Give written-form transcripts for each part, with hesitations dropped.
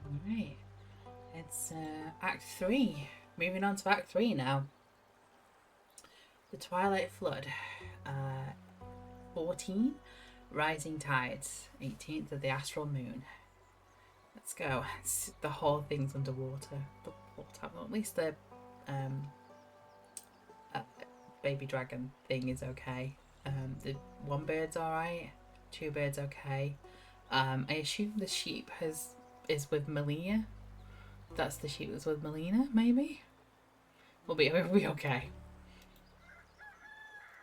Alright. It's Act 3. Moving on to Act 3 now. The Twilight Flood. 14. Rising Tides. 18th of the Astral Moon. Let's go. The whole thing's underwater. Well, at least the baby dragon thing is okay. The one bird's alright. Two birds okay. I assume the sheep is with Melina. That's the sheep that's with Melina, maybe? We'll be okay.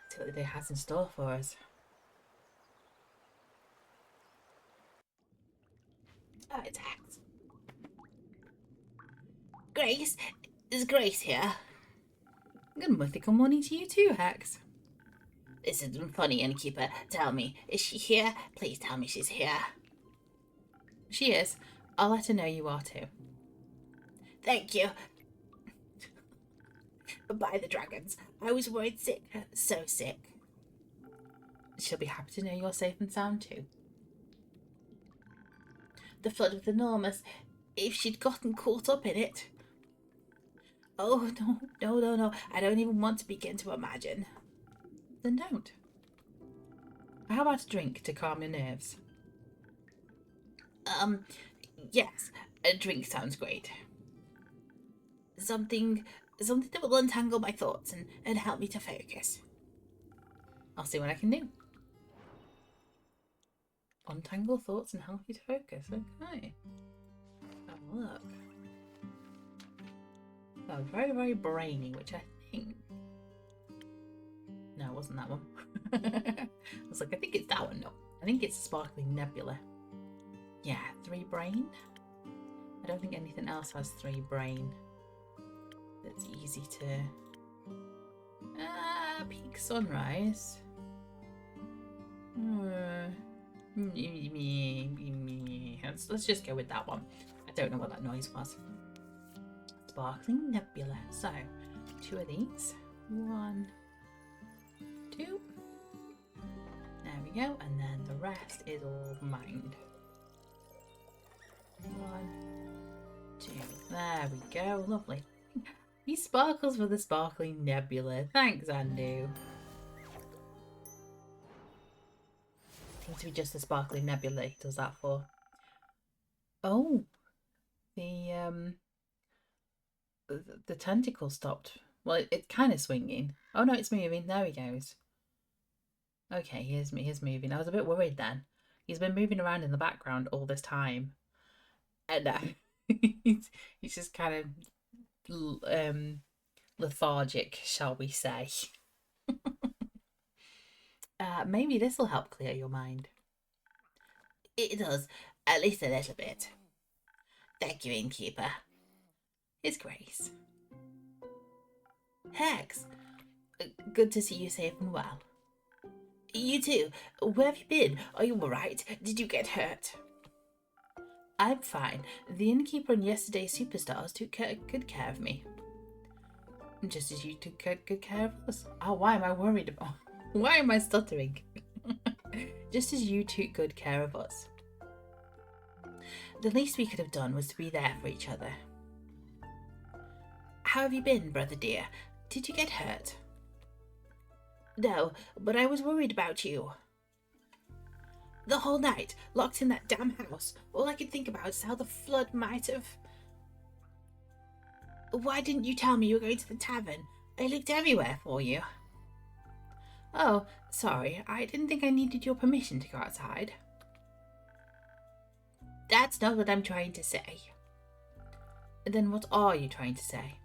See what the day has in store for us. Oh, it's Hex. Grace? Is Grace here? Good mythical morning to you too, Hex. This isn't funny, innkeeper. Tell me, is she here? Please tell me she's here. She is. I'll let her know you are too. Thank you. By the dragons, I was worried sick. So sick. She'll be happy to know you're safe and sound too. The flood was enormous. If she'd gotten caught up in it. Oh, no. I don't even want to begin to imagine. Then don't. How about a drink to calm your nerves? Yes, a drink sounds great. Something that will untangle my thoughts and help me to focus. I'll see what I can do. Untangle thoughts and help you to focus. Okay. Have a look. That was very, very brainy, which I think... No, it wasn't that one. I was like, I think it's that one. No, I think it's a sparkling nebula. Yeah, 3 brain. I don't think anything else has 3 brain. That's easy to... Peak sunrise. Let's just go with that one. I don't know what that noise was. Sparkling nebula. So, 2 of these. 1, 2. There we go. And then the rest is all mined. 1, 2. There we go. Lovely. He sparkles for the sparkling nebula. Thanks, Andu. Seems to be just the sparkling nebula he does that for. Oh, the tentacle stopped. Well, it's kind of swinging. Oh no, it's moving. There he goes. Okay, here's moving. I was a bit worried then. He's been moving around in the background all this time, and he's just kind of lethargic, shall we say. Maybe this will help clear your mind. It does, at least a little bit. Thank you, innkeeper. His Grace. Hex, good to see you safe and well. You too. Where have you been? Are you alright? Did you get hurt? I'm fine. The innkeeper and yesterday's superstars took good care of me. Just as you took good care of us. Oh, why am I worried about... Why am I stuttering? Just as you took good care of us. The least we could have done was to be there for each other. How have you been, brother dear? Did you get hurt? No, but I was worried about you. The whole night, locked in that damn house, all I could think about is how the flood might have... Why didn't you tell me you were going to the tavern? I looked everywhere for you. Oh, sorry, I didn't think I needed your permission to go outside. That's not what I'm trying to say. Then what are you trying to say?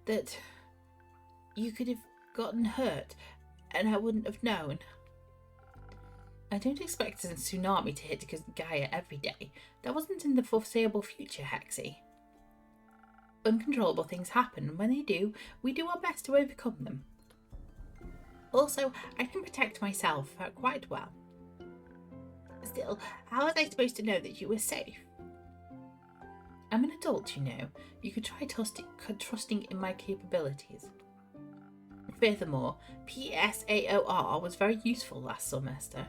That you could have gotten hurt and I wouldn't have known. I don't expect a tsunami to hit Gaia every day. That wasn't in the foreseeable future, Hexy. Uncontrollable things happen, and when they do, we do our best to overcome them. Also, I can protect myself quite well. Still, how was I supposed to know that you were safe? I'm an adult, you know. You could try trusting in my capabilities. Furthermore, PSAOR was very useful last semester.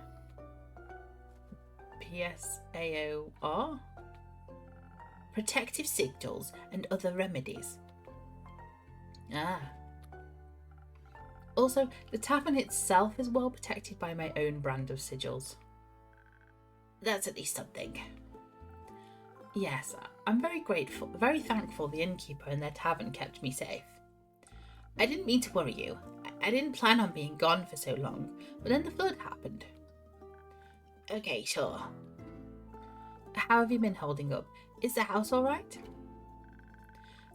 PSAOR? Protective sigils and other remedies. Ah. Also, the tavern itself is well protected by my own brand of sigils. That's at least something. Yes, I'm very thankful the innkeeper and their tavern kept me safe. I didn't mean to worry you. I didn't plan on being gone for so long, but then the flood happened. Okay, sure. How have you been holding up? Is the house alright?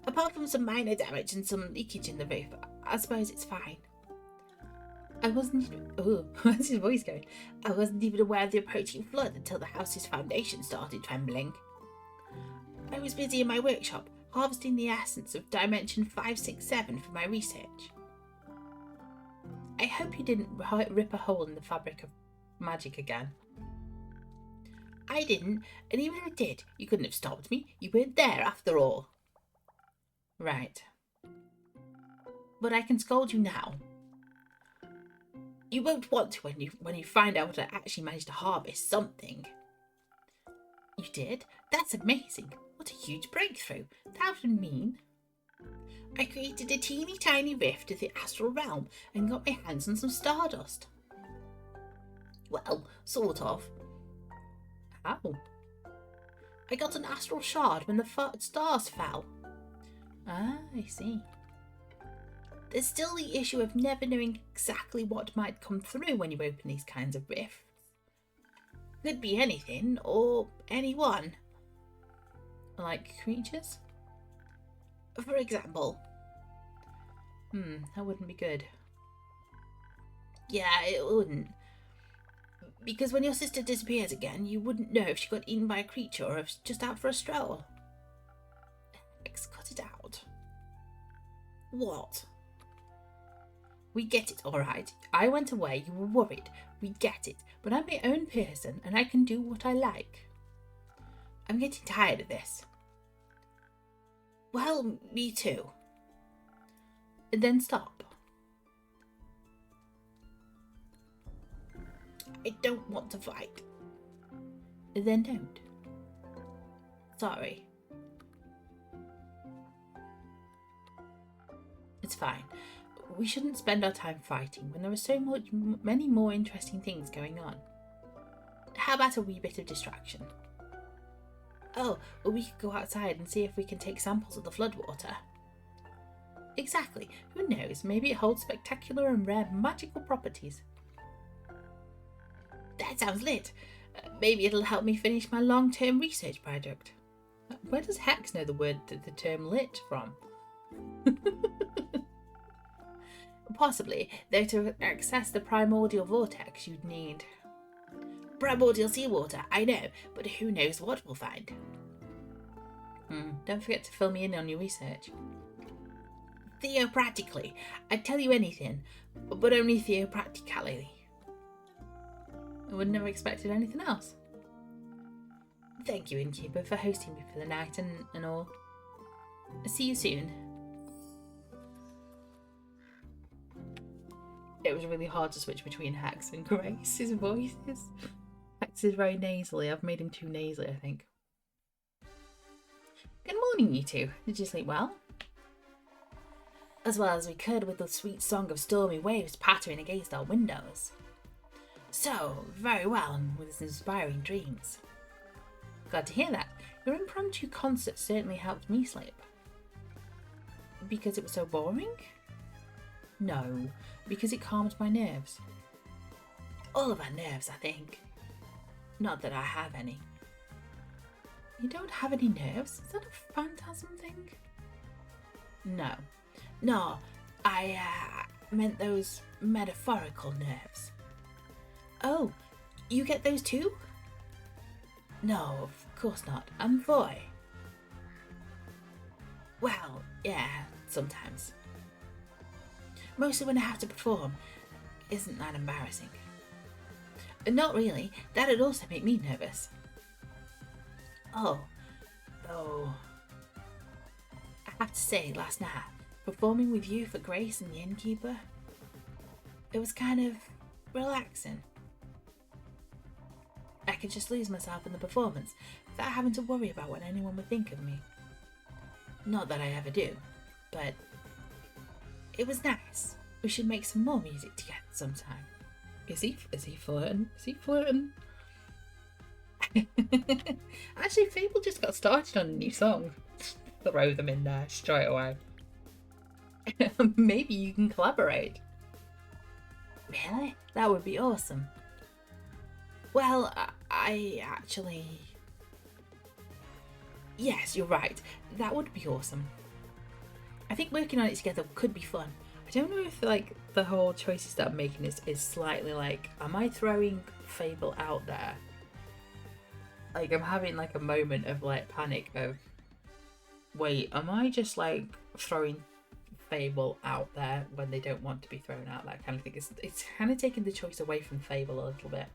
Apart from some minor damage and some leakage in the roof, I suppose it's fine. I wasn't even... Oh, where's his voice going? I wasn't even aware of the approaching flood until the house's foundation started trembling. I was busy in my workshop, harvesting the essence of Dimension 567 for my research. I hope you didn't rip a hole in the fabric of magic again. I didn't, and even if I did, you couldn't have stopped me. You weren't there after all. Right. But I can scold you now. You won't want to when you find out I actually managed to harvest something. You did? That's amazing. What a huge breakthrough. That would mean I created a teeny tiny rift to the astral realm and got my hands on some stardust. Well, sort of. How? I got an astral shard when the stars fell. Ah, I see. There's still the issue of never knowing exactly what might come through when you open these kinds of rifts. Could be anything, or anyone. Like creatures? For example. That wouldn't be good. Yeah, it wouldn't. Because when your sister disappears again, you wouldn't know if she got eaten by a creature or if she's just out for a stroll. Hex, cut it out. What? We get it, alright. I went away, you were worried. We get it. But I'm my own person and I can do what I like. I'm getting tired of this. Well, me too. And then stop. I don't want to fight. Then don't. Sorry. It's fine. We shouldn't spend our time fighting when there are many more interesting things going on. How about a wee bit of distraction? Oh, well, we could go outside and see if we can take samples of the floodwater. Exactly. Who knows? Maybe it holds spectacular and rare magical properties. That sounds lit. Maybe it'll help me finish my long-term research project. Where does Hex know the term lit from? Possibly, though to access the primordial vortex you'd need primordial seawater, I know, but who knows what we'll find. Don't forget to fill me in on your research. Theopractically, I'd tell you anything, but only theopractically. I wouldn't have expected anything else. Thank you, Innkeeper, for hosting me for the night and all. See you soon. It was really hard to switch between Hex and Grace's voices. Hex is very nasally. I've made him too nasally, I think. Good morning, you two. Did you sleep well? As well as we could with the sweet song of stormy waves pattering against our windows. So, very well, and with inspiring dreams. Glad to hear that. Your impromptu concert certainly helped me sleep. Because it was so boring? No, because it calmed my nerves. All of our nerves, I think. Not that I have any. You don't have any nerves? Is that a phantasm thing? No, I meant those metaphorical nerves. Oh, you get those too? No, of course not. I'm a boy. Well, yeah, sometimes. Mostly when I have to perform. Isn't that embarrassing? Not really. That'd also make me nervous. Oh, though. I have to say, last night, performing with you for Grace and the Innkeeper, it was kind of relaxing. I could just lose myself in the performance without having to worry about what anyone would think of me. Not that I ever do, but it was nice. We should make some more music together sometime. Is he flirting? Is he flirting? Actually, Fable just got started on a new song. Throw them in there straight away. Maybe you can collaborate. Really? That would be awesome. Well, I actually... Yes, you're right. That would be awesome. I think working on it together could be fun. I don't know if like the whole choices that I'm making is slightly like, am I throwing Fable out there? Like I'm having like a moment of like panic of, wait, am I just like throwing Fable out there when they don't want to be thrown out, that kind of thing. It's kind of taking the choice away from Fable a little bit.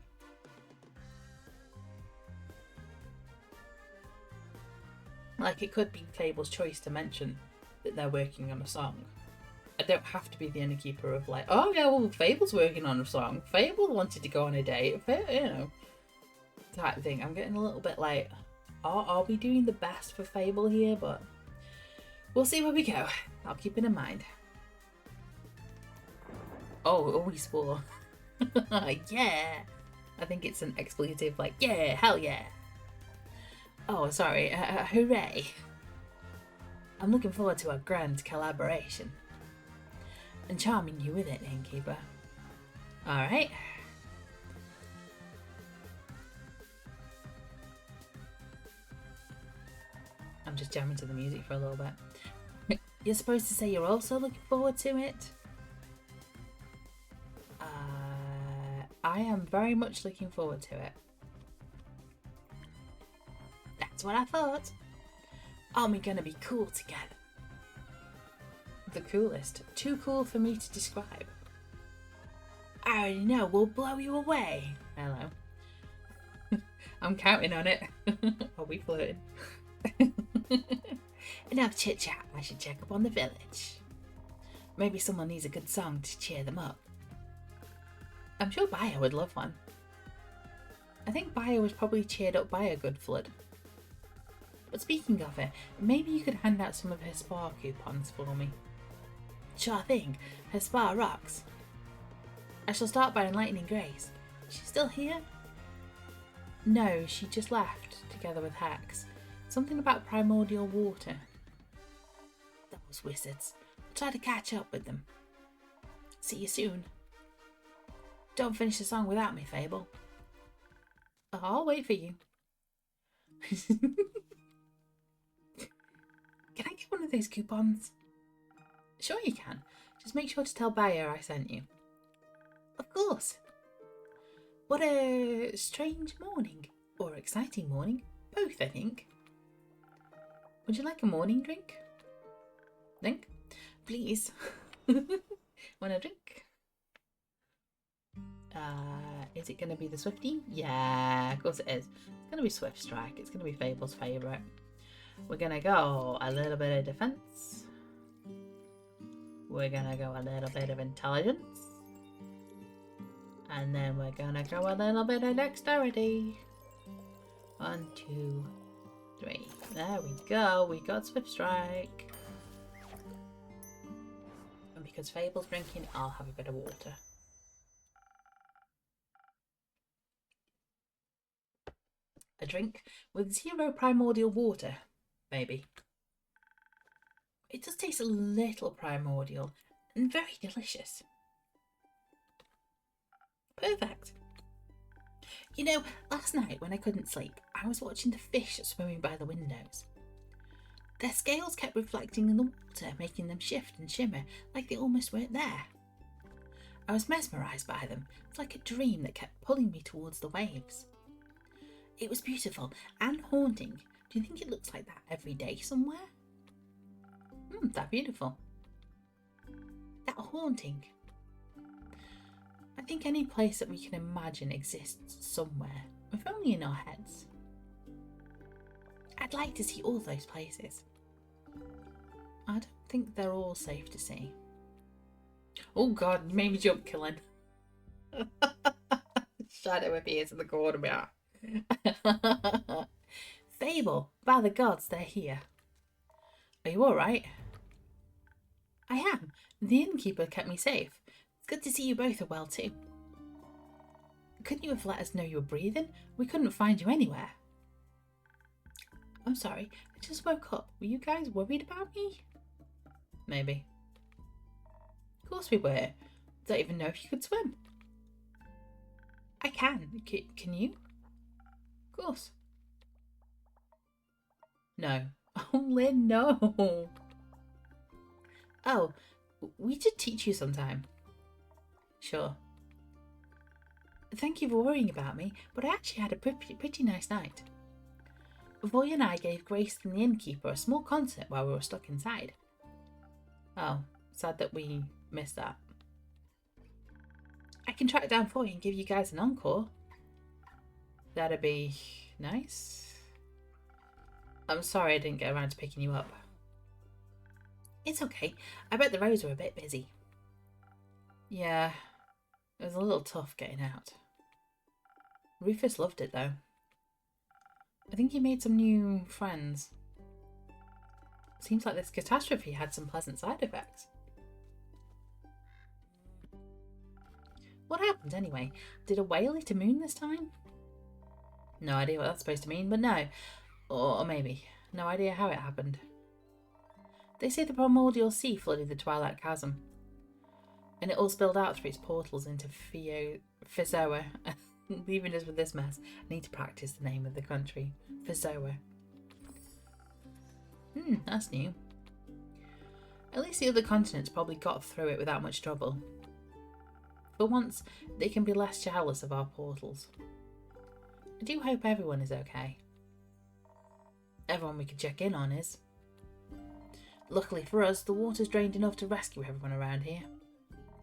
Like it could be Fable's choice to mention that they're working on a song. I don't have to be the innkeeper of like, oh yeah, well Fable's working on a song. Fable wanted to go on a date, you know, type thing. I'm getting a little bit like, are we doing the best for Fable here? But we'll see where we go. I'll keep it in mind. Oh, we swore. Yeah. I think it's an expletive like, yeah, hell yeah. Oh, sorry. Hooray. I'm looking forward to our grand collaboration. And charming you with it, innkeeper. Alright. I'm just jamming to the music for a little bit. You're supposed to say you're also looking forward to it? I am very much looking forward to it. That's what I thought. Aren't we gonna be cool together? The coolest. Too cool for me to describe. I already know, we'll blow you away. Hello. I'm counting on it. Are we flirting? Enough chit chat, I should check up on the village. Maybe someone needs a good song to cheer them up. I'm sure Bayo would love one. I think Bayo was probably cheered up by a good flood. But speaking of it, maybe you could hand out some of her spa coupons for me. Sure thing, her spa rocks. I shall start by enlightening Grace. She's still here? No, she just left, together with Hex. Something about primordial water. Those wizards. I'll try to catch up with them. See you soon. Don't finish the song without me, Fable. Oh, I'll wait for you. Can I get one of those coupons? Sure you can. Just make sure to tell Bayer I sent you. Of course. What a strange morning. Or exciting morning. Both, I think. Would you like a morning drink? Drink? Please. Want a drink? Is it going to be the Swifty? Yeah, of course it is. It's going to be Swift Strike. It's going to be Fable's favourite. We're going to go a little bit of defense. We're going to go a little bit of intelligence. And then we're going to go a little bit of dexterity. 1, 2, 3. There we go. We got Swift Strike. And because Fable's drinking, I'll have a bit of water. A drink with 0 primordial water, maybe. It does taste a little primordial and very delicious. Perfect. You know, last night when I couldn't sleep, I was watching the fish swimming by the windows. Their scales kept reflecting in the water, making them shift and shimmer like they almost weren't there. I was mesmerised by them. It's like a dream that kept pulling me towards the waves. It was beautiful and haunting. Do you think it looks like that every day somewhere? That beautiful. That haunting. I think any place that we can imagine exists somewhere, if only in our heads. I'd like to see all those places. I don't think they're all safe to see. Oh God, you made me jump, Killen. Shadow appears in the corner. Fable, by the gods, they're here. Are you alright? I am. The innkeeper kept me safe. It's good to see you both are well too. Couldn't you have let us know you were breathing? We couldn't find you anywhere. I'm sorry, I just woke up. Were you guys worried about me? Maybe. Of course we were. Don't even know if you could swim. I can. Can you? Of course. No. Oh, Lynn, no. Oh, we should teach you sometime. Sure. Thank you for worrying about me, but I actually had a pretty nice night. Voy and I gave Grace and the innkeeper a small concert while we were stuck inside. Oh, sad that we missed that. I can track it down for you and give you guys an encore. That'd be nice. I'm sorry I didn't get around to picking you up. It's okay. I bet the roads were a bit busy. Yeah, it was a little tough getting out. Rufus loved it though. I think he made some new friends. Seems like this catastrophe had some pleasant side effects. What happened anyway? Did a whale eat a moon this time? No idea what that's supposed to mean, but no. Or maybe. No idea how it happened. They say the primordial sea flooded the Twilight Chasm. And it all spilled out through its portals into Fizoa. Leaving us with this mess. I need to practice the name of the country. Fizoa. That's new. At least the other continents probably got through it without much trouble. For once, they can be less jealous of our portals. I do hope everyone is okay. Everyone we could check in on is. Luckily for us, the water's drained enough to rescue everyone around here.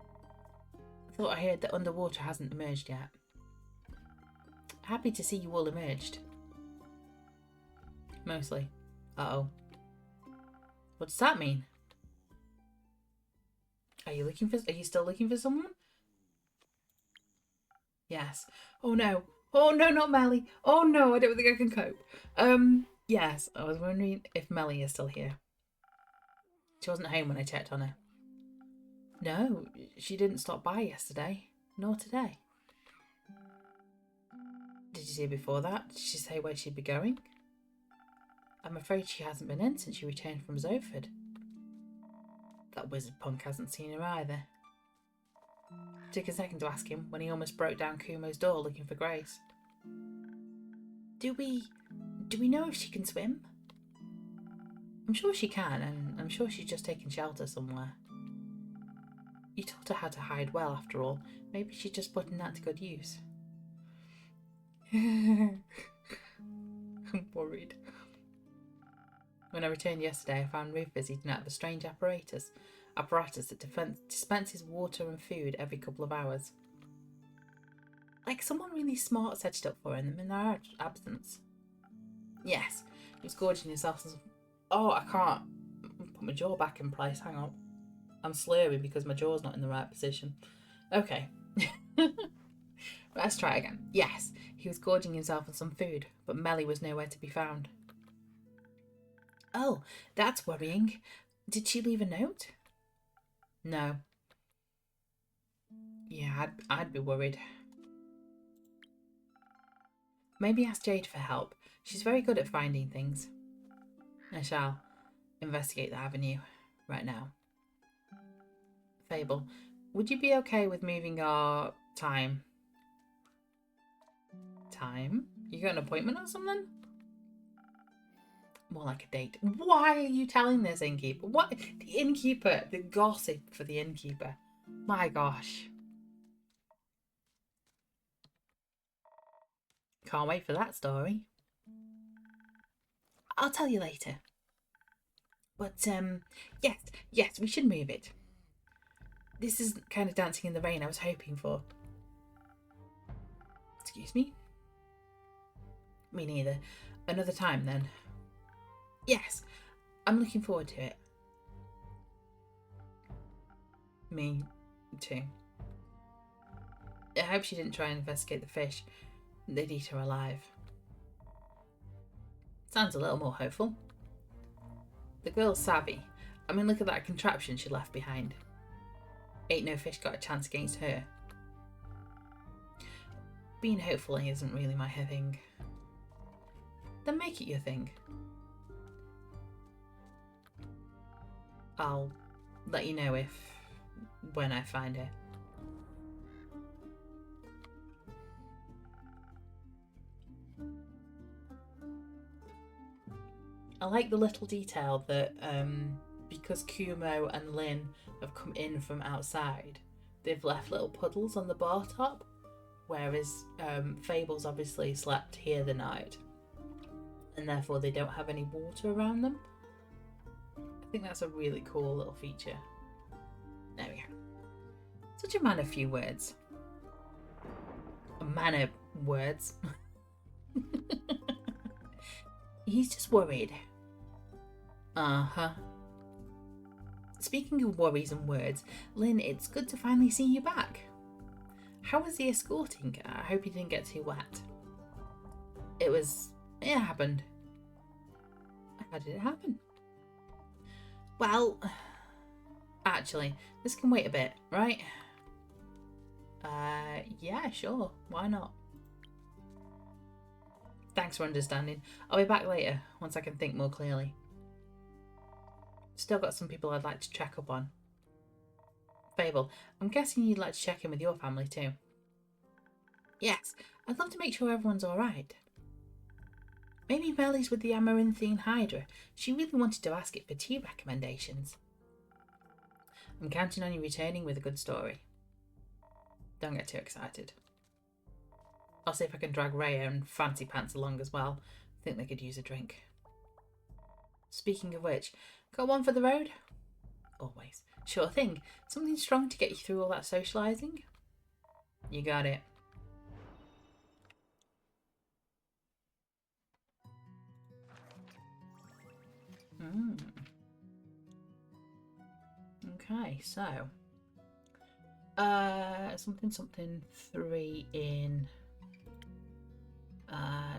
I thought I heard that underwater hasn't emerged yet. Happy to see you all emerged. Mostly. Uh-oh. What does that mean? Are you still looking for someone? Yes. Oh no. Oh no, not Melly. Oh no, I don't think I can cope. Yes, I was wondering if Melly is still here. She wasn't home when I checked on her. No, she didn't stop by yesterday, nor today. Did you see her before that? Did she say where she'd be going? I'm afraid she hasn't been in since she returned from Zoford. That wizard punk hasn't seen her either. Took a second to ask him when he almost broke down Kumo's door looking for Grace. Do we know if she can swim? I'm sure she can, and I'm sure she's just taken shelter somewhere. You taught her how to hide well, after all. Maybe she's just putting that to good use. I'm worried. When I returned yesterday, I found Rufus eating out of a strange apparatus that dispenses water and food every couple of hours. Like someone really smart set it up for him in their absence. Yes, he was gorging himself. Oh, I can't put my jaw back in place. Hang on. I'm slurring because my jaw's not in the right position. Okay. Let's try again. Yes, he was gorging himself on some food, but Melly was nowhere to be found. Oh, that's worrying. Did she leave a note? No. Yeah, I'd be worried. Maybe ask Jade for help. She's very good at finding things. I shall investigate the avenue right now. Fable, would you be okay with moving our time? Time? You got an appointment or something? More like a date. Why are you telling this innkeeper? What? The innkeeper. The gossip for the innkeeper. My gosh. Can't wait for that story. I'll tell you later. But, yes, we should move it. This is kind of dancing in the rain I was hoping for. Excuse me? Me neither. Another time, then. Yes, I'm looking forward to it. Me too. I hope she didn't try and investigate the fish. they'd eat her alive. Sounds a little more hopeful. The girl's savvy. I mean, look at that contraption she left behind. Ain't no fish got a chance against her. Being hopeful isn't really my thing. Then make it your thing. I'll let you know when I find her. I like the little detail that because Kumo and Lynn have come in from outside, they've left little puddles on the bar top, whereas Fable's obviously slept here the night, and therefore they don't have any water around them. I think that's a really cool little feature. There we go. Such a man of few words. A man of words. He's just worried. Uh-huh. Speaking of worries and words, Lynn, it's good to finally see you back. How was the escorting? I hope you didn't get too wet. It happened. How did it happen? Well, actually, this can wait a bit, right? Yeah, sure. Why not? Thanks for understanding. I'll be back later, once I can think more clearly. Still got some people I'd like to check up on. Fable, I'm guessing you'd like to check in with your family too. Yes, I'd love to make sure everyone's alright. Maybe Melly's with the Amaranthine Hydra. She really wanted to ask it for tea recommendations. I'm counting on you returning with a good story. Don't get too excited. I'll see if I can drag Raya and Fancy Pants along as well. I think they could use a drink. Speaking of which, got one for the road? Always. Sure thing. Something strong to get you through all that socialising? You got it. Okay, so something 3 in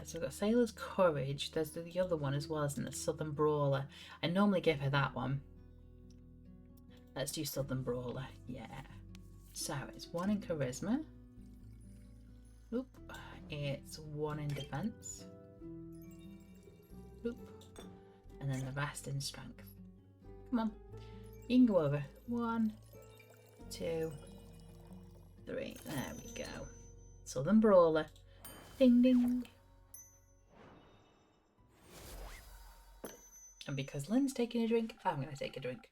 so we've got Sailor's Courage. There's the other one as well, isn't there? Southern Brawler. I normally give her that one. Let's do Southern Brawler. Yeah. So it's 1 in Charisma. Oop. It's 1 in Defense. Oop. And then the rest in Strength. Come on. You can go over. 1, 2, 3. There we go. Southern Brawler. Ding ding. And because Lynn's taking a drink, I'm going to take a drink.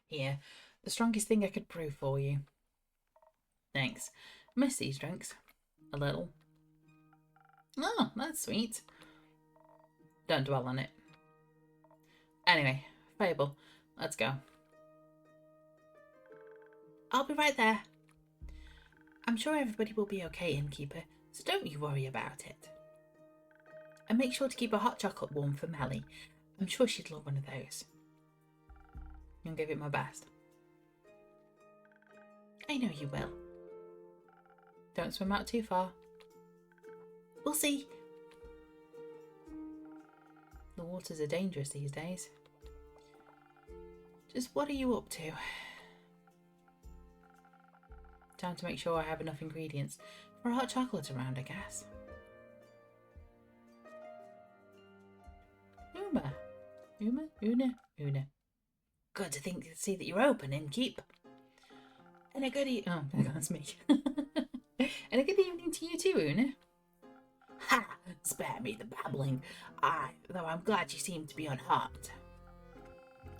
Here, the strongest thing I could brew for you. Thanks. Miss these drinks. A little. Oh, that's sweet. Don't dwell on it. Anyway, Fable, let's go. I'll be right there. I'm sure everybody will be okay, Innkeeper, so don't you worry about it. And make sure to keep a hot chocolate warm for Melly. I'm sure she'd love one of those. I'll give it my best. I know you will. Don't swim out too far. We'll see. The waters are dangerous these days. Just what are you up to? Time to make sure I have enough ingredients for a hot chocolate around, I guess. Una. Good to see that you're open, Innkeep. And a good oh, that's me. And a good evening to you too, Una. Ha! Spare me the babbling. Though I'm glad you seem to be unharmed.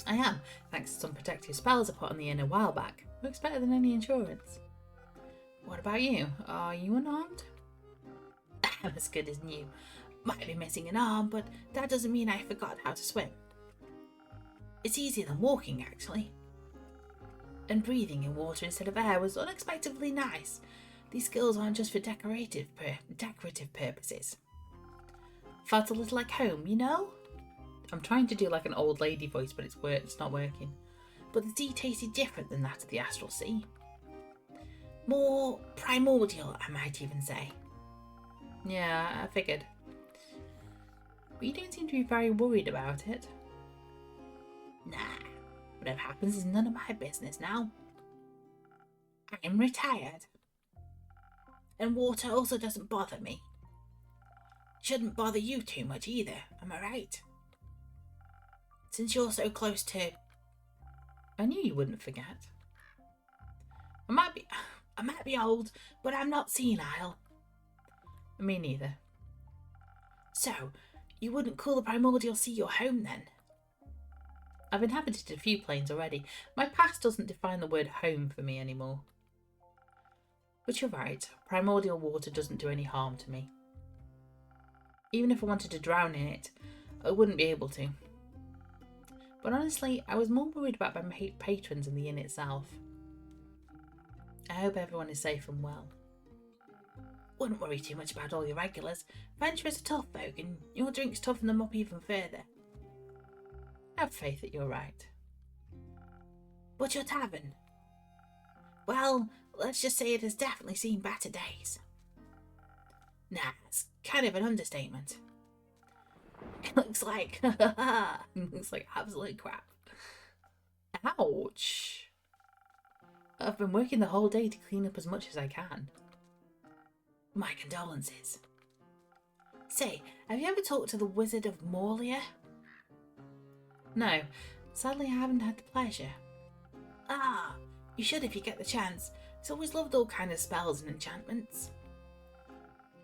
I am, thanks to some protective spells I put on the inn a while back. Looks better than any insurance. What about you? Are you unarmed? I'm as good as new. Might be missing an arm, but that doesn't mean I forgot how to swim. It's easier than walking, actually. And breathing in water instead of air was unexpectedly nice. These skills aren't just for decorative purposes. Felt a little like home, you know? I'm trying to do like an old lady voice, but it's not working. but the sea tasted different than that of the Astral Sea. More primordial, I might even say. Yeah, I figured. But you don't seem to be very worried about it. Nah, whatever happens is none of my business now. I'm retired. And water also doesn't bother me. Shouldn't bother you too much either, am I right? Since you're so close to... I knew you wouldn't forget. I might be old, but I'm not senile. Me neither. So, you wouldn't call the primordial sea your home then? I've inhabited a few planes already. My past doesn't define the word home for me anymore. But you're right, primordial water doesn't do any harm to me. Even if I wanted to drown in it, I wouldn't be able to. But honestly, I was more worried about my patrons and the inn itself. I hope everyone is safe and well. Wouldn't worry too much about all your regulars. Adventurers are tough folk, and your drinks toughen them up even further. I have faith that you're right. But your tavern? Well, let's just say it has definitely seen better days. Nah, it's kind of an understatement. It looks like... it looks like absolute crap. Ouch. I've been working the whole day to clean up as much as I can. My condolences. Say, have you ever talked to the Wizard of Morlia? No, sadly I haven't had the pleasure. Ah, you should if you get the chance. He's always loved all kind of spells and enchantments.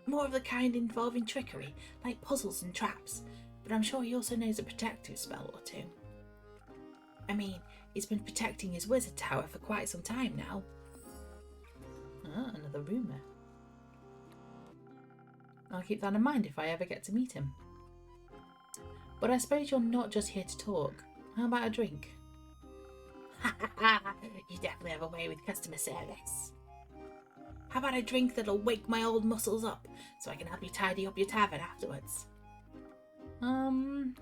More of the kind involving trickery, like puzzles and traps, but I'm sure he also knows a protective spell or two. I mean, he's been protecting his wizard tower for quite some time now. Ah, another rumour. I'll keep that in mind if I ever get to meet him. But I suppose you're not just here to talk. How about a drink? You definitely have a way with customer service. How about a drink that'll wake my old muscles up so I can help you tidy up your tavern afterwards? Can't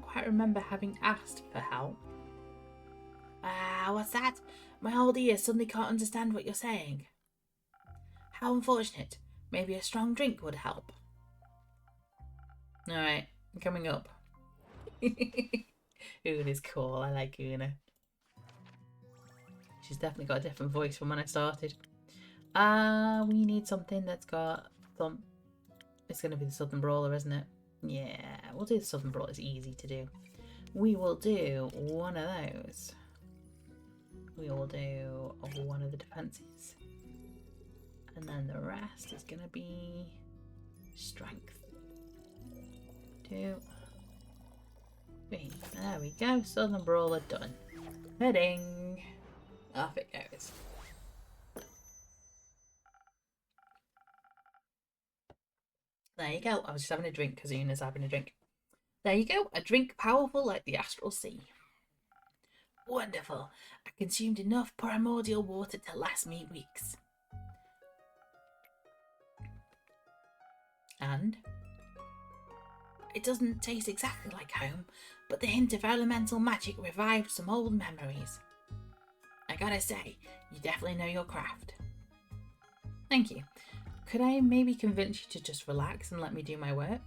quite remember having asked for help. What's that? My old ears suddenly can't understand what you're saying. How unfortunate. Maybe a strong drink would help. Alright, coming up. Una's cool, I like Una. She's definitely got a different voice from when I started. We need something that's got some... It's going to be the Southern Brawler, isn't it? Yeah, we'll do the Southern Brawler. It's easy to do. We will do one of those. We will do one of the defences. And then the rest is going to be strength. 2, 3. There we go. Southern Brawler done. Heading. Off it goes. There you go. I was just having a drink because Una's having a drink. There you go. A drink powerful like the Astral Sea. Wonderful. I consumed enough primordial water to last me weeks. And? It doesn't taste exactly like home, but the hint of elemental magic revived some old memories. I gotta say, you definitely know your craft. Thank you. Could I maybe convince you to just relax and let me do my work?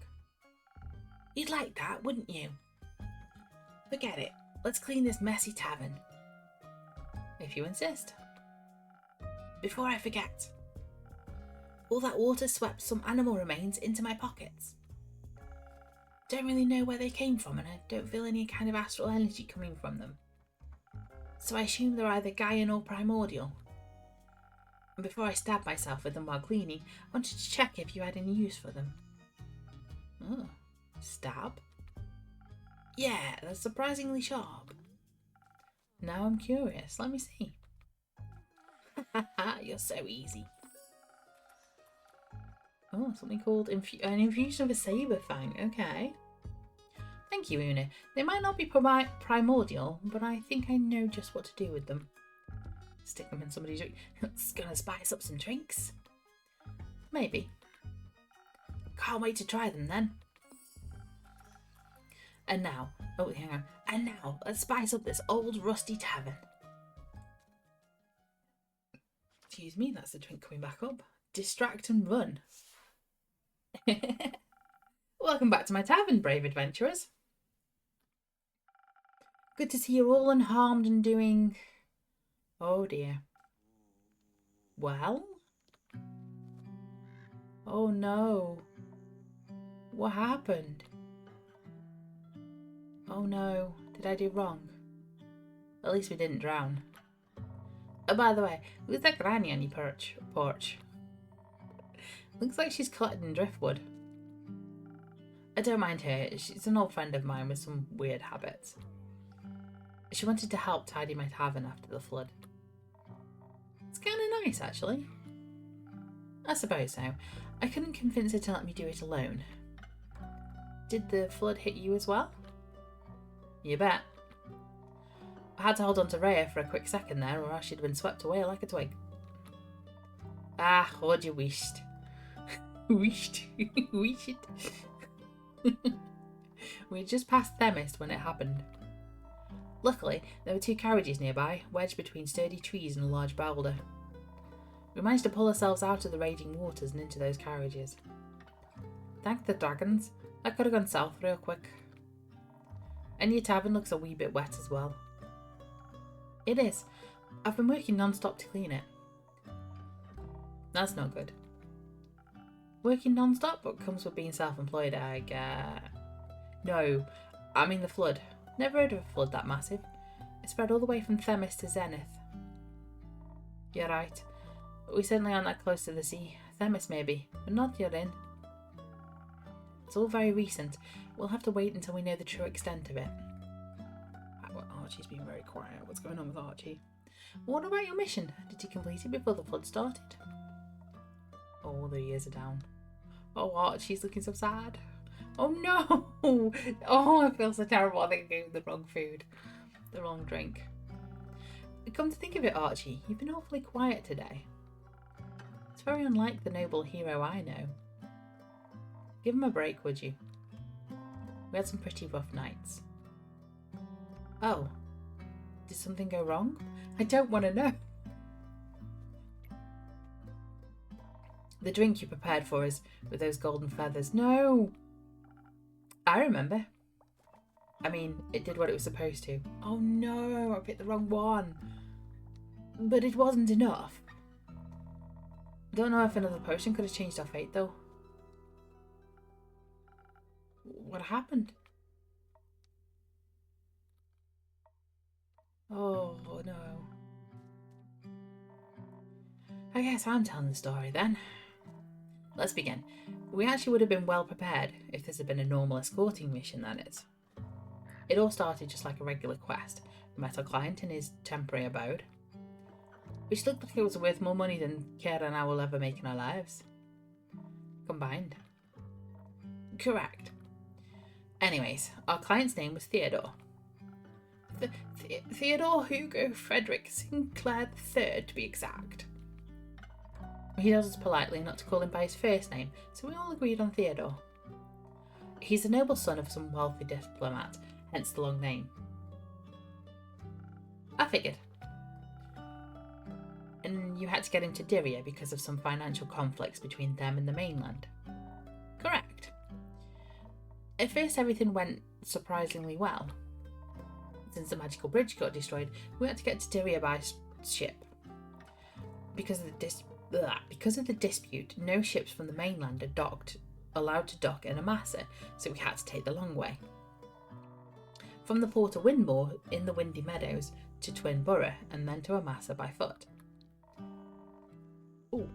You'd like that, wouldn't you? Forget it. Let's clean this messy tavern. If you insist. Before I forget. All that water swept some animal remains into my pockets. Don't really know where they came from, and I don't feel any kind of astral energy coming from them. So I assume they're either Gaian or primordial. And before I stabbed myself with them while cleaning, I wanted to check if you had any use for them. Oh, stab? Yeah, they're surprisingly sharp. Now I'm curious. Let me see. You're so easy. Oh, something called an infusion of a saber fang. Okay. Thank you, Una. They might not be primordial, but I think I know just what to do with them. Stick them in somebody's drink. It's gonna spice up some drinks. Maybe. Can't wait to try them then. And now, oh, hang on. And now, let's spice up this old rusty tavern. Excuse me, that's the drink coming back up. Distract and run. Welcome back to my tavern, brave adventurers. Good to see you all unharmed and doing... Oh dear. Well? Oh no. What happened? Oh no, did I do wrong? At least we didn't drown. Oh, by the way, who's that granny on your porch? Looks like she's collecting driftwood. I don't mind her, she's an old friend of mine with some weird habits. She wanted to help tidy my tavern after the flood. It's kind of nice, actually. I suppose so. I couldn't convince her to let me do it alone. Did the flood hit you as well? You bet. I had to hold on to Rhea for a quick second there, or else she'd been swept away like a twig. Ah, what you wished. Wished. Wished. We had just passed Themist when it happened. Luckily, there were 2 carriages nearby, wedged between sturdy trees and a large boulder. We managed to pull ourselves out of the raging waters and into those carriages. Thank the dragons. I could have gone south real quick. And your tavern looks a wee bit wet as well. It is. I've been working non-stop to clean it. That's not good. Working non-stop? What comes with being self-employed, I guess. No, I mean the flood. Never heard of a flood that massive. It spread all the way from Themis to Zenith. You're right. We certainly aren't that close to the sea. Themis maybe, but not Yurin. It's all very recent. We'll have to wait until we know the true extent of it. Archie's been very quiet. What's going on with Archie? What about your mission? Did you complete it before the flood started? Oh, the ears are down. Oh, Archie's looking so sad. Oh no! Oh, I feel so terrible. I think I gave him the wrong food. The wrong drink. Come to think of it, Archie, you've been awfully quiet today. It's very unlike the noble hero I know. Give him a break, would you? We had some pretty rough nights. Oh. Did something go wrong? I don't want to know. The drink you prepared for us with those golden feathers. No! I remember. I mean, it did what it was supposed to. Oh no, I picked the wrong one. But it wasn't enough. Don't know if another potion could have changed our fate though. What happened? Oh no. I guess I'm telling the story then. Let's begin. We actually would have been well prepared if this had been a normal escorting mission, that is. It all started just like a regular quest. We met our client in his temporary abode, which looked like it was worth more money than Kara and I will ever make in our lives. Combined. Correct. Anyways, our client's name was Theodore. Theodore Hugo Frederick Sinclair III, to be exact. He tells us politely not to call him by his first name, so we all agreed on Theodore. He's the noble son of some wealthy diplomat, hence the long name. I figured. And you had to get him to Dyria because of some financial conflicts between them and the mainland. Correct. At first everything went surprisingly well. Since the magical bridge got destroyed, we had to get to Dyria by ship. Because of the dispute, no ships from the mainland are allowed to dock in Amasa, so we had to take the long way. From the port of Windmore in the Windy Meadows to Twinborough and then to Amasa by foot. Ooh.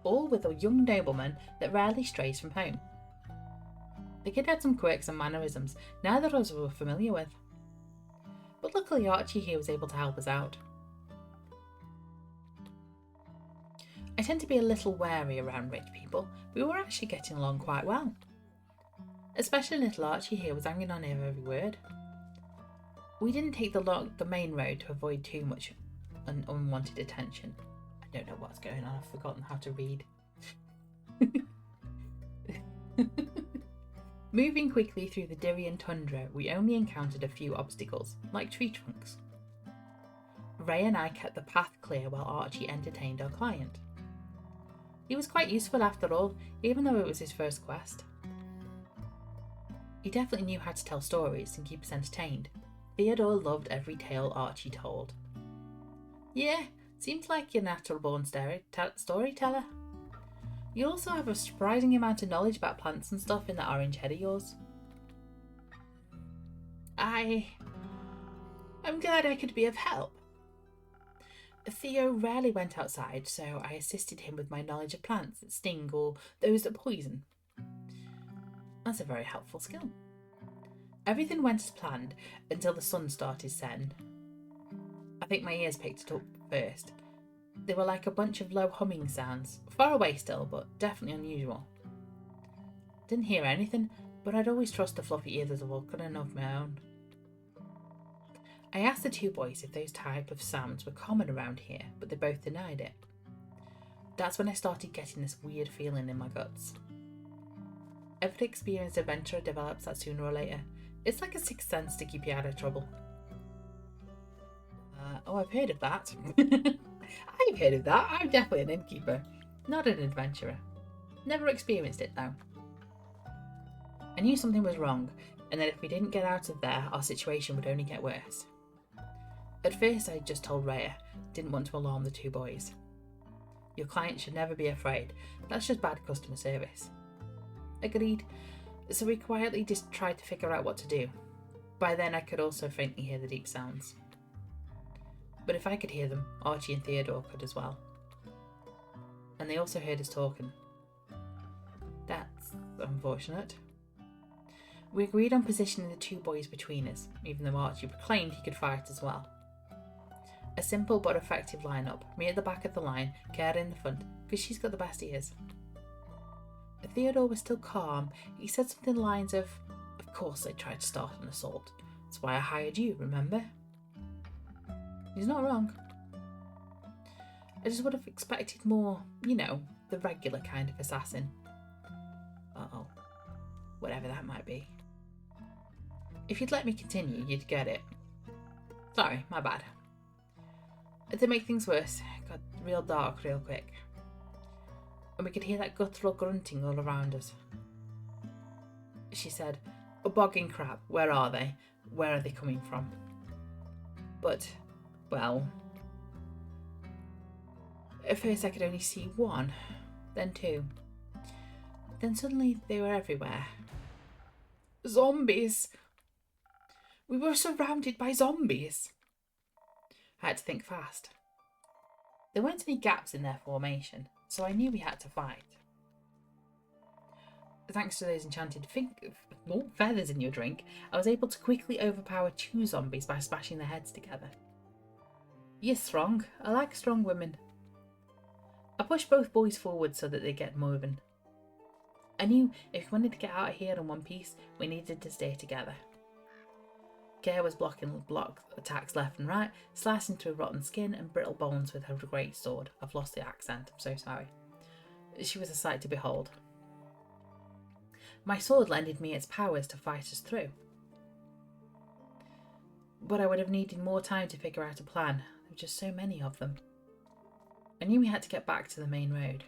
All with a young nobleman that rarely strays from home. The kid had some quirks and mannerisms neither of us were familiar with. But luckily Archie here was able to help us out. I tend to be a little wary around rich people, but we were actually getting along quite well. Especially little Archie here was hanging on every word. We didn't take the main road to avoid too much unwanted attention. I don't know what's going on, I've forgotten how to read. Moving quickly through the Dyrian tundra, we only encountered a few obstacles, like tree trunks. Ray and I kept the path clear while Archie entertained our client. He was quite useful after all, even though it was his first quest. He definitely knew how to tell stories and keep us entertained. Theodore loved every tale Archie told. Yeah, seems like you're a natural-born storyteller. You also have a surprising amount of knowledge about plants and stuff in that orange head of yours. I'm glad I could be of help. Theo rarely went outside, so I assisted him with my knowledge of plants that sting or those that poison. That's a very helpful skill. Everything went as planned until the sun started setting. I think my ears picked it up first. They were like a bunch of low humming sounds, far away still, but definitely unusual. Didn't hear anything, but I'd always trust the fluffy ears of Vulcan of my own. I asked the two boys if those type of sounds were common around here, but they both denied it. That's when I started getting this weird feeling in my guts. Every experienced adventurer develops that sooner or later. It's like a sixth sense to keep you out of trouble. I've heard of that. I've heard of that. I'm definitely an innkeeper, not an adventurer. Never experienced it though. I knew something was wrong, and that if we didn't get out of there, our situation would only get worse. At first, I just told Rhea, didn't want to alarm the two boys. Your client should never be afraid. That's just bad customer service. Agreed. So we quietly just tried to figure out what to do. By then, I could also faintly hear the deep sounds. But if I could hear them, Archie and Theodore could as well. And they also heard us talking. That's unfortunate. We agreed on positioning the two boys between us, even though Archie proclaimed he could fight as well. A simple but effective lineup, me at the back of the line, Kara in the front, because she's got the best ears. Theodore was still calm. He said something along the lines of course they tried to start an assault. That's why I hired you, remember? He's not wrong. I just would have expected more, the regular kind of assassin. Uh-oh. Whatever that might be. If you'd let me continue, you'd get it. Sorry, my bad. To make things worse, it got real dark real quick. And we could hear that guttural grunting all around us. She said, "A bogging crab, where are they? Where are they coming from?" But, well... At first I could only see one, then two. Then suddenly they were everywhere. Zombies! We were surrounded by zombies! I had to think fast. There weren't any gaps in their formation, so I knew we had to fight. Thanks to those enchanted feathers in your drink, I was able to quickly overpower two zombies by smashing their heads together. You're strong. I like strong women. I pushed both boys forward so that they get moving. I knew if we wanted to get out of here in one piece, we needed to stay together. Gare was blocking attacks left and right, slicing through rotten skin and brittle bones with her great sword. I've lost the accent, I'm so sorry. She was a sight to behold. My sword lended me its powers to fight us through. But I would have needed more time to figure out a plan. There were just so many of them. I knew we had to get back to the main road.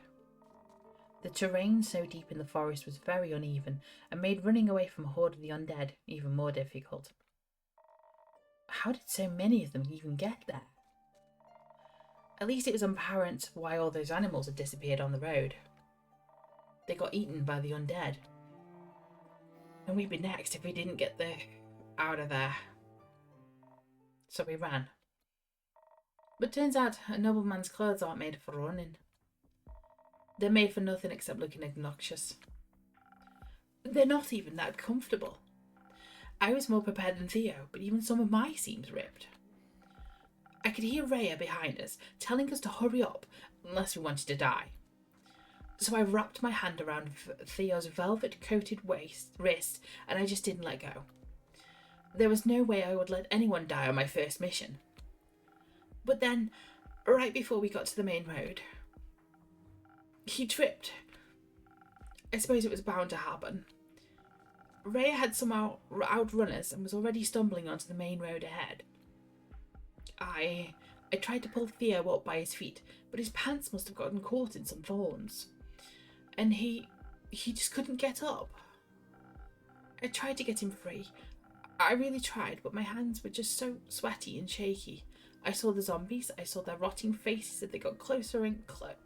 The terrain so deep in the forest was very uneven and made running away from a horde of the undead even more difficult. How did so many of them even get there? At least it was apparent why all those animals had disappeared on the road. They got eaten by the undead. And we'd be next if we didn't get out of there. So we ran. But turns out a nobleman's clothes aren't made for running. They're made for nothing except looking obnoxious. They're not even that comfortable. I was more prepared than Theo, but even some of my seams ripped. I could hear Rhea behind us, telling us to hurry up, unless we wanted to die. So I wrapped my hand around Theo's velvet-coated wrist, and I just didn't let go. There was no way I would let anyone die on my first mission. But then, right before we got to the main road, he tripped. I suppose it was bound to happen. Ray had somehow outrun us and was already stumbling onto the main road ahead. I tried to pull Theo up by his feet, but his pants must have gotten caught in some thorns. And he just couldn't get up. I tried to get him free. I really tried, but my hands were just so sweaty and shaky. I saw the zombies, I saw their rotting faces as they got closer and closer.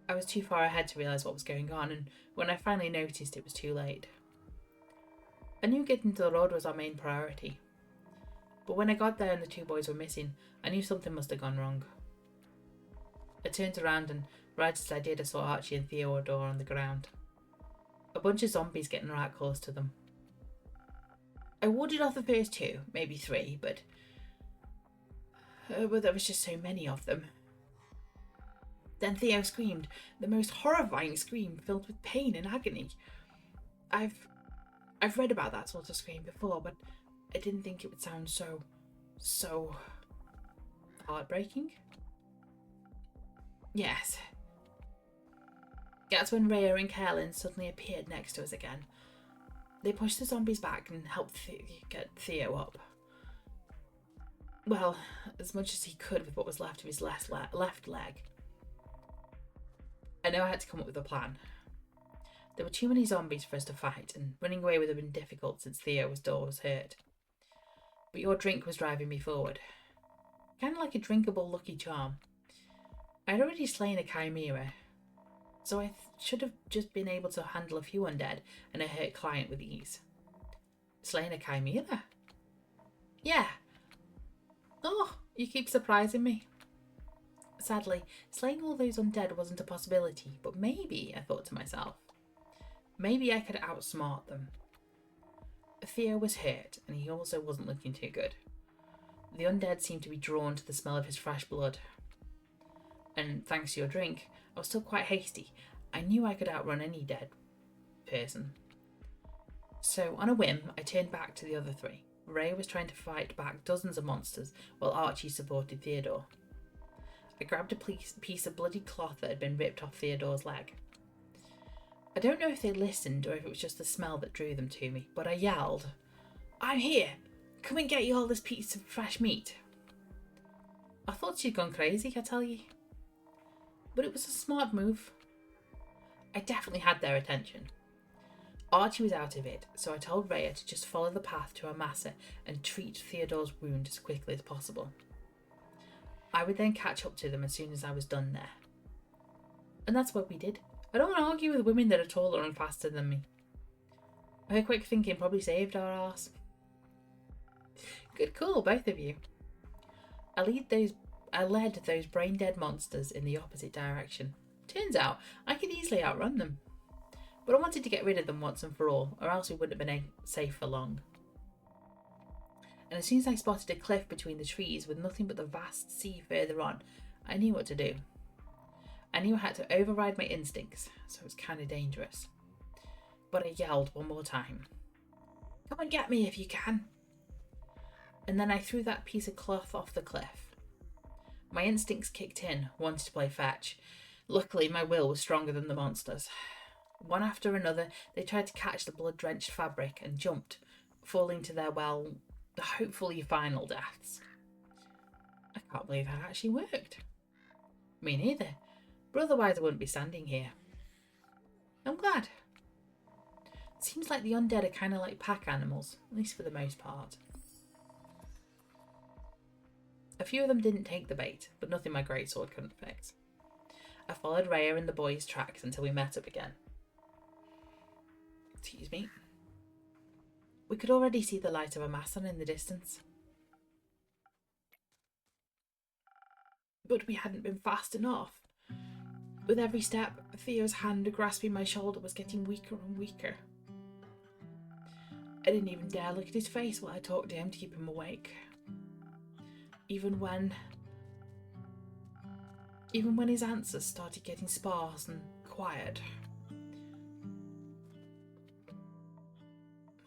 I was too far ahead to realise what was going on, and when I finally noticed, it was too late. I knew getting to the road was our main priority. But when I got there and the two boys were missing, I knew something must have gone wrong. I turned around and right as I did, I saw Archie and Theodore on the ground. A bunch of zombies getting right close to them. I warded off the first two, maybe three, but there was just so many of them. Then Theo screamed, the most horrifying scream filled with pain and agony. I've read about that sort of scream before, but I didn't think it would sound so heartbreaking. Yes. That's when Rhea and Carolyn suddenly appeared next to us again. They pushed the zombies back and helped get Theo up. Well, as much as he could with what was left of his left leg. I know I had to come up with a plan. There were too many zombies for us to fight, and running away would have been difficult since Theo's door was hurt. But your drink was driving me forward. Kind of like a drinkable Lucky Charm. I'd already slain a chimera, so I should have just been able to handle a few undead and a hurt client with ease. Slain a chimera? Yeah. Oh, you keep surprising me. Sadly, slaying all those undead wasn't a possibility, but maybe, I thought to myself, maybe I could outsmart them. Theo was hurt, and he also wasn't looking too good. The undead seemed to be drawn to the smell of his fresh blood. And thanks to your drink, I was still quite hasty. I knew I could outrun any dead person. So, on a whim, I turned back to the other three. Ray was trying to fight back dozens of monsters, while Archie supported Theodore. I grabbed a piece of bloody cloth that had been ripped off Theodore's leg. I don't know if they listened or if it was just the smell that drew them to me, but I yelled, "I'm here! Come and get you all this piece of fresh meat." I thought she'd gone crazy, I tell you. But it was a smart move. I definitely had their attention. Archie was out of it, so I told Rhea to just follow the path to Amasa and treat Theodore's wound as quickly as possible. I would then catch up to them as soon as I was done there. And that's what we did. I don't want to argue with women that are taller and faster than me. Her quick thinking probably saved our arse. Good call, both of you. I led those brain-dead monsters in the opposite direction. Turns out, I could easily outrun them. But I wanted to get rid of them once and for all, or else we wouldn't have been safe for long. And as soon as I spotted a cliff between the trees with nothing but the vast sea further on, I knew what to do. I knew I had to override my instincts, so it was kind of dangerous. But I yelled one more time. "Come and get me if you can." And then I threw that piece of cloth off the cliff. My instincts kicked in, wanted to play fetch. Luckily, my will was stronger than the monsters. One after another, they tried to catch the blood-drenched fabric and jumped, falling to their, hopefully final deaths. I can't believe that actually worked. Me neither, but otherwise I wouldn't be standing here. I'm glad. It seems like the undead are kind of like pack animals, at least for the most part. A few of them didn't take the bait, but nothing my greatsword couldn't fix. I followed Rhea and the boys' tracks until we met up again. Excuse me. We could already see the light of a Masson in the distance. But we hadn't been fast enough. With every step, Theo's hand grasping my shoulder was getting weaker and weaker. I didn't even dare look at his face while I talked to him to keep him awake. Even when his answers started getting sparse and quiet.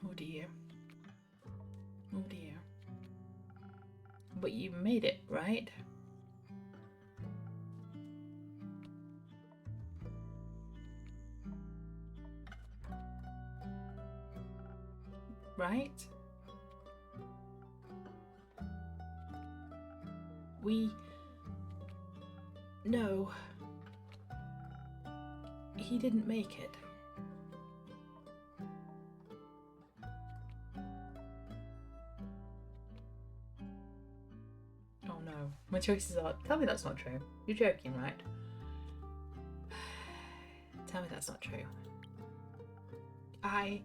Oh dear. Oh dear. But you made it, right? right? No, he didn't make it. Oh no, my choices are, tell me that's not true. You're joking, right? Tell me that's not true. I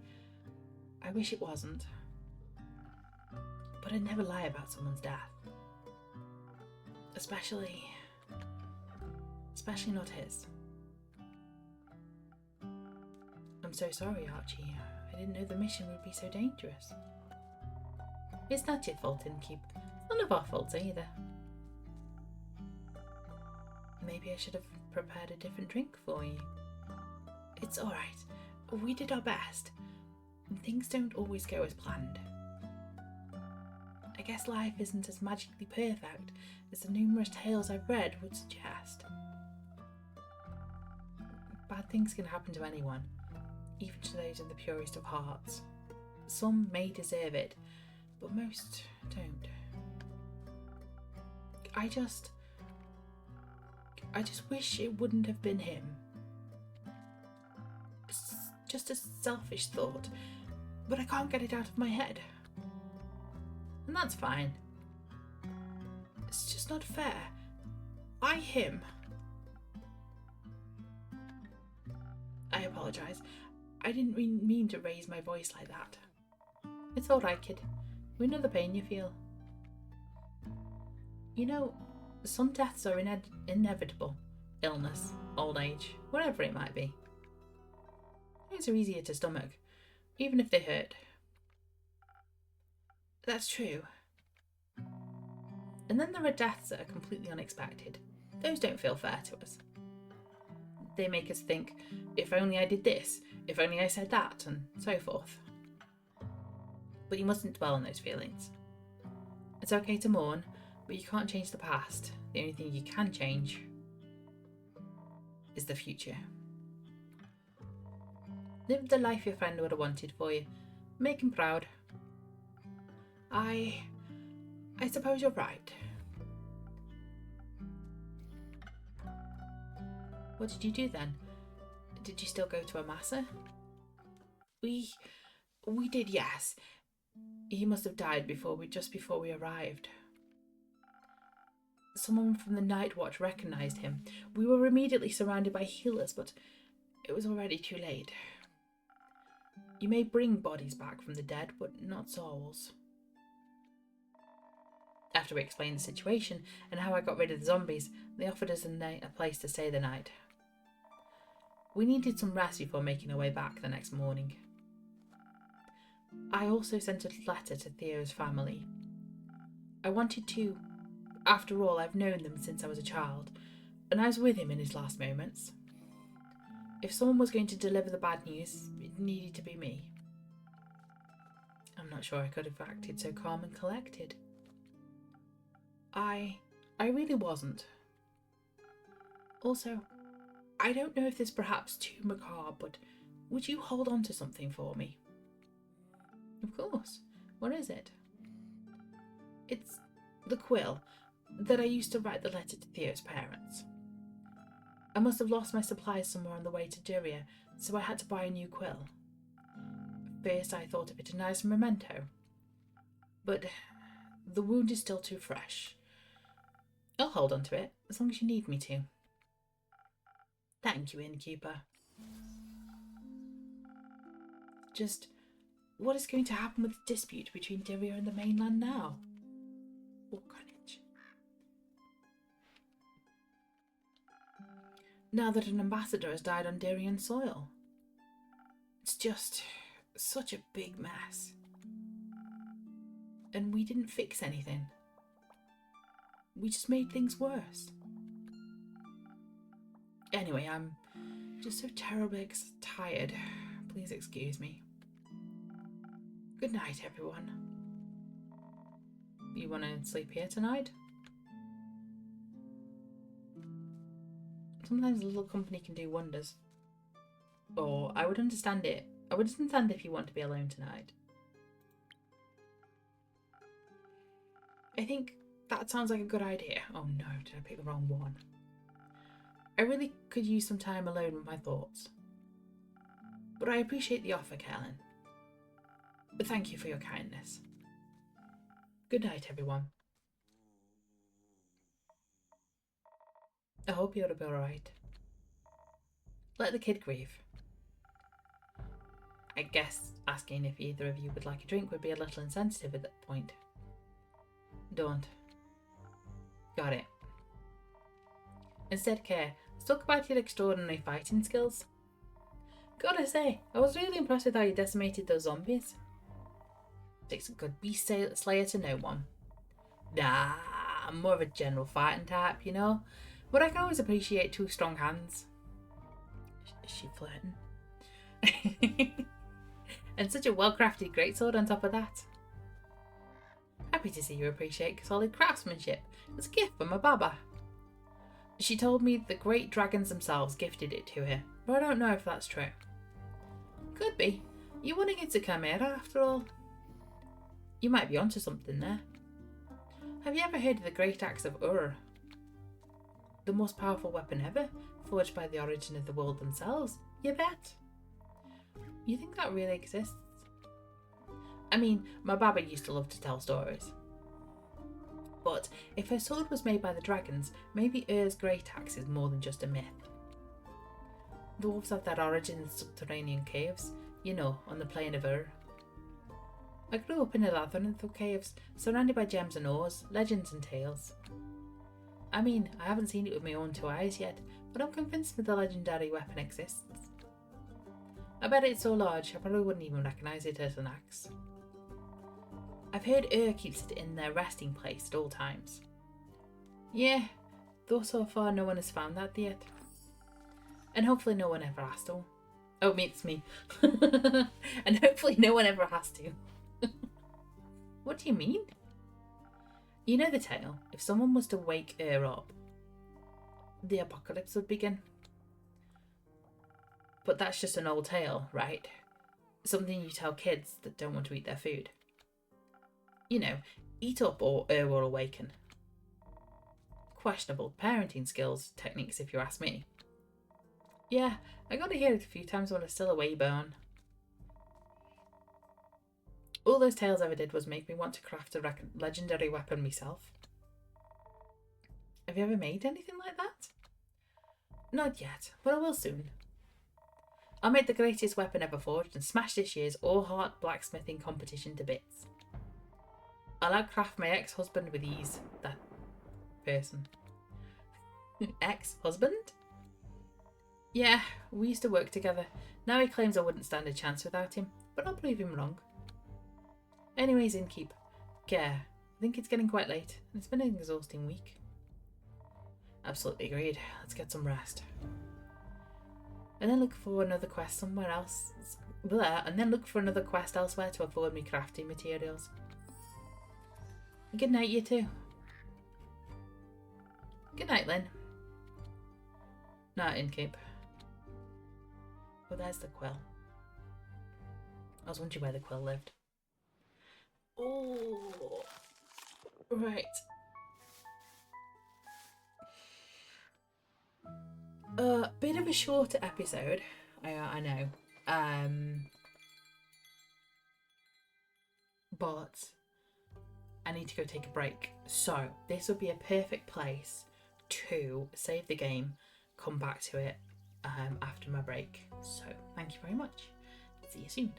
wish it wasn't. But I'd never lie about someone's death. Especially not his. I'm so sorry, Archie. I didn't know the mission would be so dangerous. It's not your fault, Innkeep. It's none of our faults either. Maybe I should have prepared a different drink for you. It's alright. We did our best. And things don't always go as planned. I guess life isn't as magically perfect as the numerous tales I've read would suggest. Bad things can happen to anyone, even to those in the purest of hearts. Some may deserve it, but most don't. I just wish it wouldn't have been him. It's just a selfish thought, but I can't get it out of my head. And that's fine. It's just not fair. Why him? I apologise. I didn't mean to raise my voice like that. It's alright, kid. We know the pain you feel. You know, some deaths are inevitable. Illness, old age, whatever it might be. Things are easier to stomach, even if they hurt. That's true. And then there are deaths that are completely unexpected. Those don't feel fair to us. They make us think, if only I did this, if only I said that, and so forth. But you mustn't dwell on those feelings. It's okay to mourn, but you can't change the past. The only thing you can change is the future. Live the life your friend would have wanted for you. Make him proud. I suppose you're right. What did you do then? Did you still go to a Massa? We did, yes. He must have died just before we arrived. Someone from the Night Watch recognised him. We were immediately surrounded by healers, but it was already too late. You may bring bodies back from the dead, but not souls. After we explained the situation and how I got rid of the zombies, they offered us a place to stay the night. We needed some rest before making our way back the next morning. I also sent a letter to Theo's family. I wanted to. After all, I've known them since I was a child, and I was with him in his last moments. If someone was going to deliver the bad news, it needed to be me. I'm not sure I could have acted so calm and collected. I really wasn't. Also, I don't know if this is perhaps too macabre, but would you hold on to something for me? Of course. What is it? It's the quill that I used to write the letter to Theo's parents. I must have lost my supplies somewhere on the way to Duria, so I had to buy a new quill. First I thought of it a nice memento, but the wound is still too fresh. I'll hold on to it, as long as you need me to. Thank you, innkeeper. Just, what is going to happen with the dispute between Duria and the mainland now? Or Greenwich? Now that an ambassador has died on Durian soil. It's just such a big mess. And we didn't fix anything. We just made things worse. Anyway, I'm just so terribly tired. Please excuse me. Good night, everyone. You want to sleep here tonight? Sometimes a little company can do wonders. Or I would understand it. I would understand if you want to be alone tonight. I think that sounds like a good idea. Oh no, did I pick the wrong one? I really could use some time alone with my thoughts. But I appreciate the offer, Kellen. But thank you for your kindness. Good night, everyone. I hope you'll be alright. Let the kid grieve. I guess asking if either of you would like a drink would be a little insensitive at that point. Don't. Got it. Instead, Care, let's talk about your extraordinary fighting skills. Gotta say, I was really impressed with how you decimated those zombies. Takes a good beast slayer to know one. Nah, I'm more of a general fighting type, you know? But I can always appreciate two strong hands. Is she flirting? And such a well-crafted greatsword on top of that. Happy to see you appreciate solid craftsmanship. It's a gift from my baba. She told me the great dragons themselves gifted it to her, but I don't know if that's true. Could be. You wouldn't get to Chimera after all. You might be onto something there. Have you ever heard of the Great Axe of Ur? The most powerful weapon ever, forged by the origin of the world themselves. You bet. You think that really exists? I mean, my baba used to love to tell stories. But if her sword was made by the dragons, maybe Ur's great axe is more than just a myth. Dwarves have that origin in subterranean caves, you know, on the plain of Ur. I grew up in a labyrinth of caves, surrounded by gems and ores, legends and tales. I mean, I haven't seen it with my own two eyes yet, but I'm convinced that the legendary weapon exists. I bet it's so large, I probably wouldn't even recognise it as an axe. I've heard Ur keeps it in their resting place at all times. Yeah, though so far no one has found that yet. And hopefully no one ever has to. Oh, it's me. And hopefully no one ever has to. What do you mean? You know the tale. If someone was to wake Ur up, the apocalypse would begin. But that's just an old tale, right? Something you tell kids that don't want to eat their food. You know, eat up or Ur will awaken. Questionable parenting skills, techniques if you ask me. Yeah, I got to hear it a few times when I was still a wee bone. All those tales ever did was make me want to craft a legendary weapon myself. Have you ever made anything like that? Not yet, but I will soon. I'll make the greatest weapon ever forged and smash this year's all-heart blacksmithing competition to bits. I'll outcraft my ex-husband with ease. That person. Ex-husband? Yeah, we used to work together. Now he claims I wouldn't stand a chance without him, but I'll prove him wrong. Anyways, Innkeep, Care, I think it's getting quite late, and it's been an exhausting week. Absolutely agreed. Let's get some rest. And then look for another quest somewhere else. And then look for another quest elsewhere to afford me crafting materials. Good night, you two. Good night, Lynn. Night, Innkeep. Oh, there's the quill. I was wondering where the quill lived. Oh, right. Bit of a shorter episode. I know. But I need to go take a break. So this would be a perfect place to save the game, come back to it after my break. So thank you very much. See you soon.